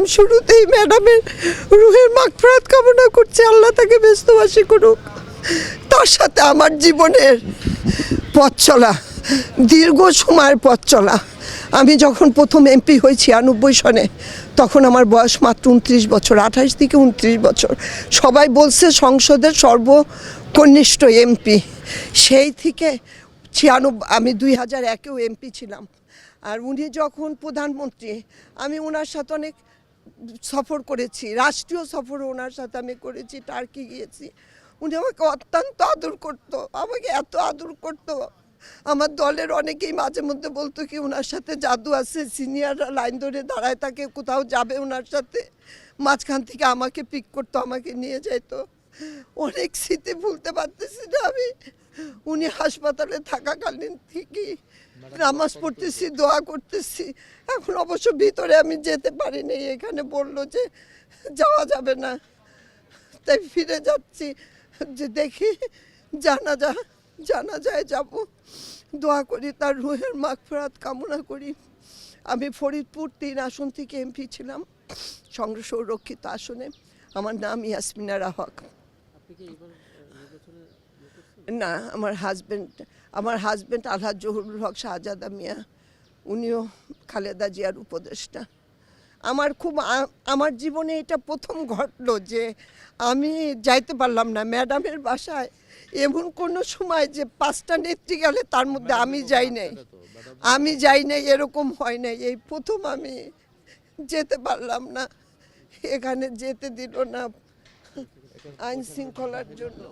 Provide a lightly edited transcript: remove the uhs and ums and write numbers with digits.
রহিম। শুরুতেই ম্যাডামের রুহের মাগফিরাত কামনা করছি, আল্লাহ তাকে ব্যস্তবাসী করুক। তার সাথে আমার জীবনের পথ চলা, দীর্ঘ সময়ের পথ চলা। আমি যখন প্রথম এমপি হয়েছি ৯৯ সনে, তখন আমার বয়স মাত্র ২৯ বছর, ২৮ থেকে ২৯ বছর। সবাই বলছে সংসদের সর্বকনিষ্ঠ এমপি। সেই থেকে ৯৬, আমি ২০০১-এও এমপি ছিলাম। আর উনি যখন প্রধানমন্ত্রী, আমি ওনার সাথে অনেক সফর করেছি, রাষ্ট্রীয় সফরও ওনার সাথে আমি করেছি, টার্কি গিয়েছি। উনি আমাকে অত্যন্ত আদর করতো, আমাকে এত আদর করতো। আমার দলের অনেকেই মাঝে মধ্যে বলতো কি ওনার সাথে জাদু আছে, সিনিয়ররা লাইন ধরে দাঁড়ায় থাকে, কোথাও যাবে ওনার সাথে, মাঝখান থেকে আমাকে পিক করতো, আমাকে নিয়ে যেত। অনেক স্মৃতি ভুলতে পারতেছি না আমি। উনি হাসপাতালে থাকাকালীন থেকেই নামাজ পড়তেছি, দোয়া করতেছি। এখন অবশ্য ভিতরে আমি যেতে পারিনি, এখানে বললো যে যাওয়া যাবে না, তাই ফিরে যাচ্ছি। যে দেখি জানাজায় যাব, দোয়া করি, তার রুহের মাগফিরাত কামনা করি। আমি ফরিদপুর ৩ আসন থেকে এমপি ছিলাম, সংরক্ষিত আসনে। আমার নাম ইয়াসমিনা হক। না, আমার হাজব্যান্ড আলহাজ জহুরুল হক শাহজাদা মিয়া, উনিও খালেদা জিয়ার উপদেষ্টা। আমার জীবনে এটা প্রথম ঘটলো যে আমি যাইতে পারলাম না ম্যাডামের বাসায়। এমন কোনো সময় যে 5টা নেত্রী গেলে তার মধ্যে আমি যাই নাই, এরকম হয় নাই। এই প্রথম আমি যেতে পারলাম না, এখানে যেতে দিল না আইন শৃঙ্খলার জন্য।